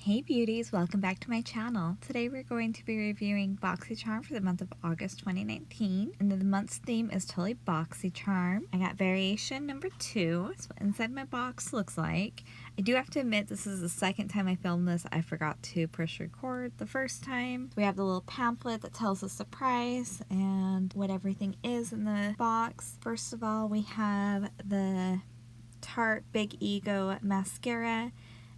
Hey beauties, welcome back to my channel. Today we're going to be reviewing Boxycharm for the month of August 2019. And the month's theme is totally Boxycharm. I got variation number 2. That's what inside my box looks like. I do have to admit this is the second time I filmed this. I forgot to push record the first time. We have the little pamphlet that tells us the price and what everything is in the box. First of all, we have the Tarte Big Ego mascara.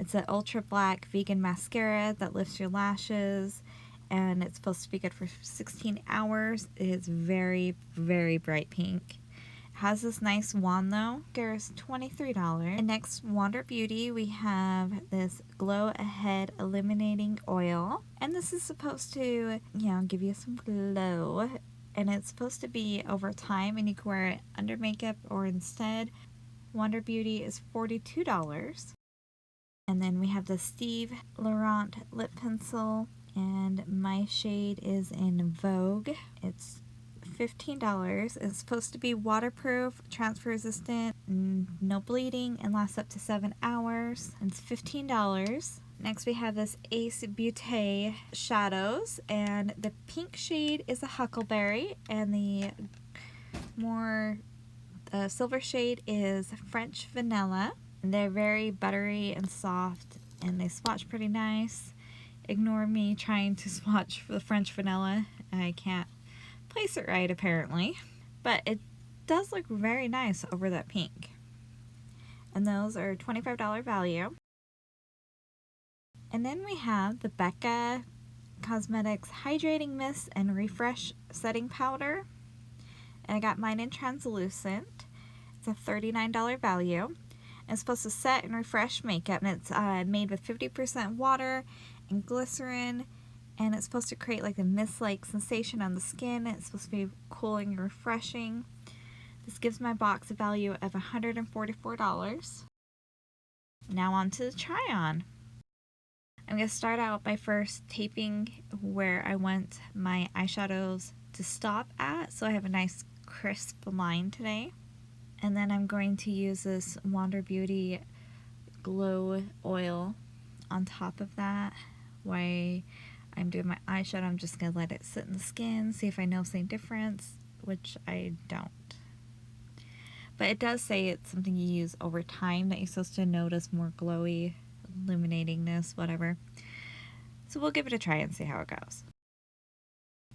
It's an ultra black vegan mascara that lifts your lashes, and it's supposed to be good for 16 hours. It is very, very bright pink. It has this nice wand though. It's $23. And next, Huda Beauty, we have this Glow Ahead Illuminating Oil. And this is supposed to, give you some glow. And it's supposed to be over time, and you can wear it under makeup or instead. Huda Beauty is $42. And then we have the Steve Laurent lip pencil, and my shade is in Vouge. It's $15. It's supposed to be waterproof, transfer resistant, no bleeding, and lasts up to 7 hours. And it's $15. Next we have this Ace Beauté shadows, and the pink shade is a Huckleberry, and the more silver shade is French Vanilla. They're very buttery and soft, and they swatch pretty nice. Ignore me trying to swatch for the French Vanilla. I can't place it right apparently, but it does look very nice over that pink. And those are $25 value. And then we have the Becca Cosmetics Hydrating Mist and Refresh Setting Powder. And I got mine in translucent. It's a $39 value. It's supposed to set and refresh makeup, and it's made with 50% water and glycerin, and it's supposed to create like a mist-like sensation on the skin. It's supposed to be cooling and refreshing. This gives my box a value of $144. Now on to the try-on. I'm going to start out by first taping where I want my eyeshadows to stop at, so I have a nice crisp line today. And then I'm going to use this Huda Beauty Glow Oil on top of that. While I'm doing my eyeshadow, I'm just going to let it sit in the skin, see if I notice any difference, which I don't. But it does say it's something you use over time that you're supposed to notice more glowy, illuminatingness, whatever. So we'll give it a try and see how it goes.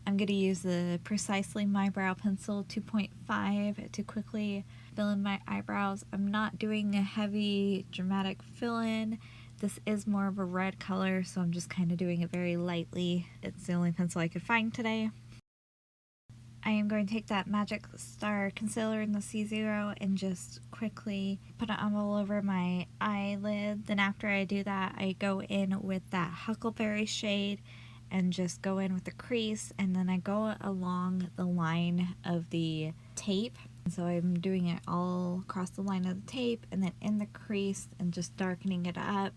I'm going to use the Precisely My Brow Pencil 2.5 to quickly fill in my eyebrows. I'm not doing a heavy dramatic fill-in. This is more of a red color, so I'm just kind of doing it very lightly. It's the only pencil I could find today. I am going to take that Magic Star Concealer in the C0 and just quickly put it all over my eyelid. Then after I do that, I go in with that Huckleberry shade and just go in with the crease, and then I go along the line of the tape. So I'm doing it all across the line of the tape and then in the crease and just darkening it up.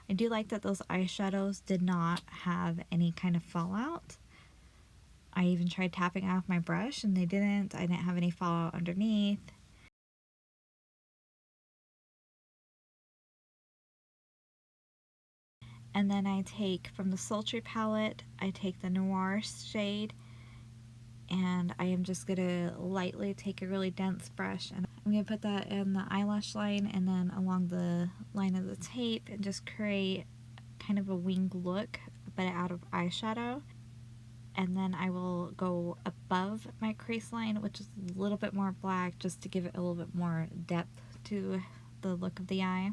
I do like that those eyeshadows did not have any kind of fallout. I even tried tapping off my brush and they didn't. I didn't have any fallout underneath. And then I take from the Sultry palette, I take the Noir shade, and I am just going to lightly take a really dense brush, and I'm going to put that in the eyelash line and then along the line of the tape and just create kind of a winged look, but out of eyeshadow. And then I will go above my crease line, which is a little bit more black, just to give it a little bit more depth to the look of the eye.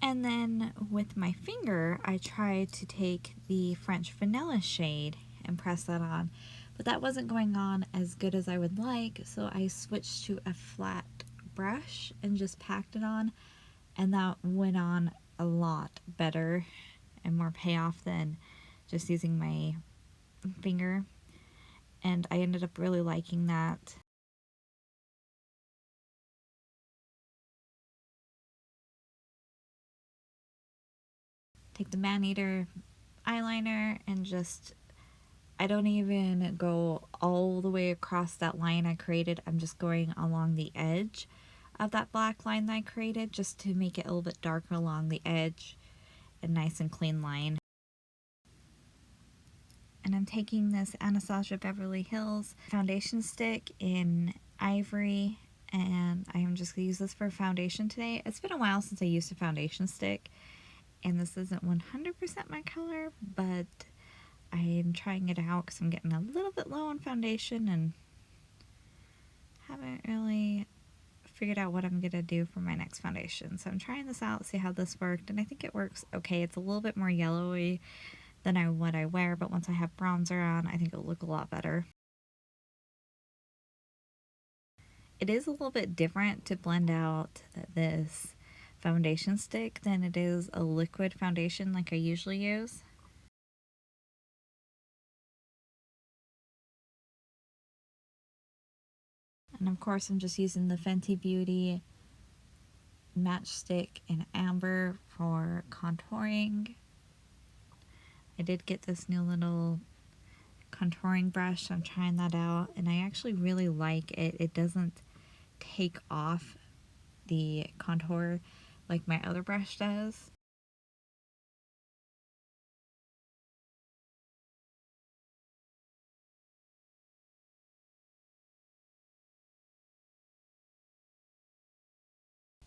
And then with my finger, I tried to take the French Vanilla shade and press that on, but that wasn't going on as good as I would like, so I switched to a flat brush and just packed it on, and that went on a lot better and more payoff than just using my finger, and I ended up really liking that. Take the Maneater eyeliner and just I don't even go all the way across that line I created. I'm just going along the edge of that black line that I created just to make it a little bit darker along the edge, a nice and clean line. And I'm taking this Anastasia Beverly Hills foundation stick in Ivory, and I am just going to use this for foundation today. It's been a while since I used a foundation stick, and this isn't 100% my color, but I'm trying it out because I'm getting a little bit low on foundation and haven't really figured out what I'm going to do for my next foundation. So I'm trying this out, see how this worked, and I think it works okay. It's a little bit more yellowy than what I wear, but once I have bronzer on, I think it'll look a lot better. It is a little bit different to blend out this foundation stick than it is a liquid foundation like I usually use. And of course I'm just using the Fenty Beauty matchstick in amber for contouring. I did get this new little contouring brush, so I'm trying that out, and I actually really like it. It doesn't take off the contour like my other brush does.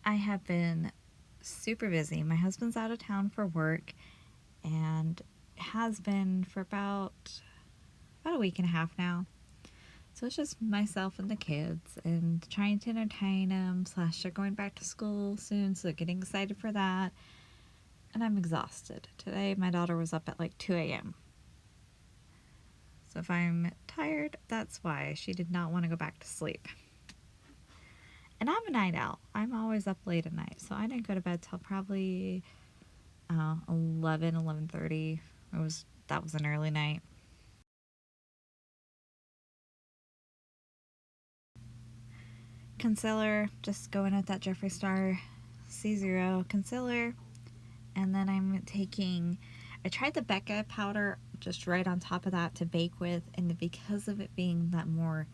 I have been super busy. My husband's out of town for work and has been for about a week and a half now. So it's just myself and the kids and trying to entertain them, / they're going back to school soon, so getting excited for that. And I'm exhausted. Today my daughter was up at like 2 a.m. So if I'm tired, that's why. She did not want to go back to sleep. And I'm a night owl. I'm always up late at night, so I didn't go to bed till probably 11:30. That was an early night. Concealer, just going with that Jeffree Star C0 concealer, and then I tried the Becca powder just right on top of that to bake with, and because of it being that more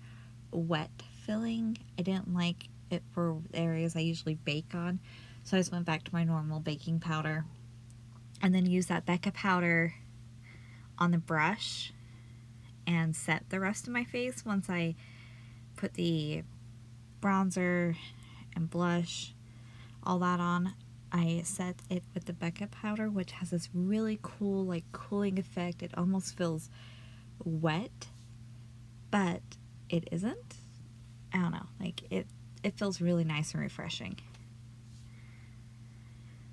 wet filling, I didn't like it for areas I usually bake on, so I just went back to my normal baking powder and then used that Becca powder on the brush and set the rest of my face. Once I put the bronzer and blush, all that on, I set it with the Becca powder, which has this really cool, like, cooling effect. It almost feels wet, but it isn't. I don't know, like, it feels really nice and refreshing.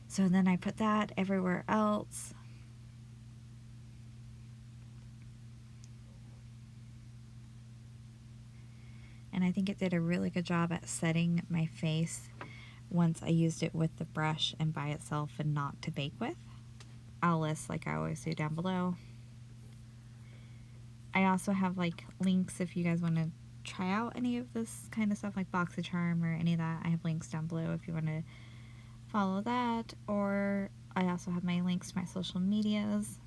So then I put that everywhere else. And I think it did a really good job at setting my face once I used it with the brush and by itself and not to bake with. I'll list, like I always do, down below. I also have like links if you guys want to try out any of this kind of stuff, like Boxycharm or any of that. I have links down below if you want to follow that, or I also have my links to my social medias.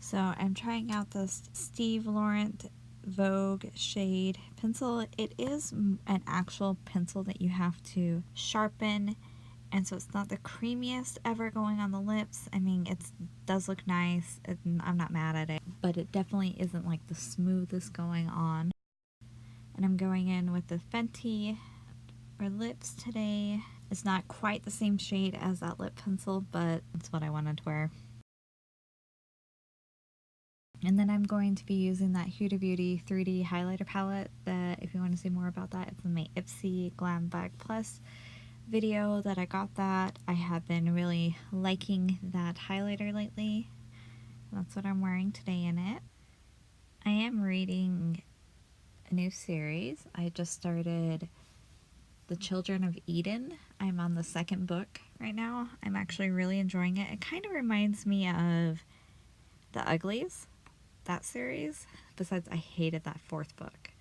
So I'm trying out this Steve Laurent Vogue shade pencil. It is an actual pencil that you have to sharpen, and so it's not the creamiest ever going on the lips. I mean, it does look nice, I'm not mad at it, but it definitely isn't like the smoothest going on. And I'm going in with the Fenty for lips today. It's not quite the same shade as that lip pencil, but it's what I wanted to wear. And then I'm going to be using that Huda Beauty 3D highlighter palette that, if you want to see more about that, it's in my Ipsy Glam Bag Plus video that I got that. I have been really liking that highlighter lately. That's what I'm wearing today in it. I am reading a new series. I just started The Children of Eden. I'm on the second book right now. I'm actually really enjoying it. It kind of reminds me of The Uglies, that series. Besides, I hated that fourth book.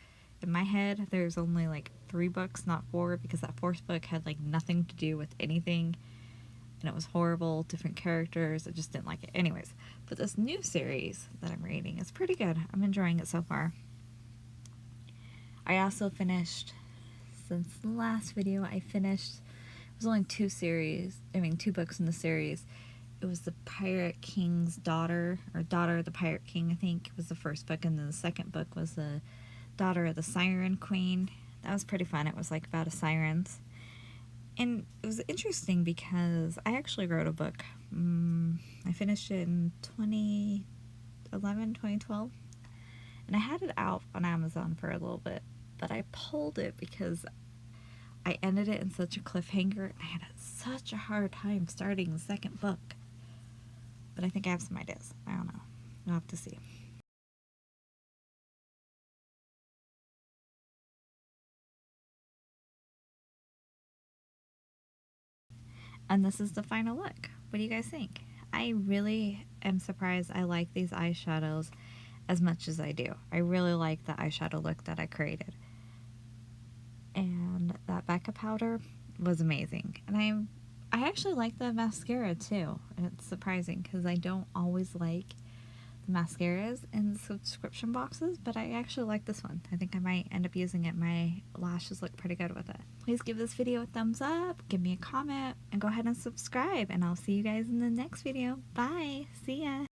In my head, there's only like 3 books, not 4, because that fourth book had like nothing to do with anything and it was horrible, different characters. I just didn't like it. Anyways, but this new series that I'm reading is pretty good. I'm enjoying it so far. I also finished, since the last video, it was only two books in the series. It was the Pirate King's Daughter, or Daughter of the Pirate King, I think was the first book, and then the second book was the Daughter of the Siren Queen. That was pretty fun. It was like about a sirens. And it was interesting because I actually wrote a book. I finished it in 2011, 2012. And I had it out on Amazon for a little bit, but I pulled it because I ended it in such a cliffhanger. I had such a hard time starting the second book. But I think I have some ideas. I don't know. We'll have to see. And this is the final look. What do you guys think? I really am surprised I like these eyeshadows as much as I do. I really like the eyeshadow look that I created. And that Becca powder was amazing. And I actually like the mascara too. And it's surprising because I don't always like the mascaras in subscription boxes, but I actually like this one. I think I might end up using it. My lashes look pretty good with it. Please give this video a thumbs up, give me a comment, and go ahead and subscribe. And I'll see you guys in the next video. Bye. See ya.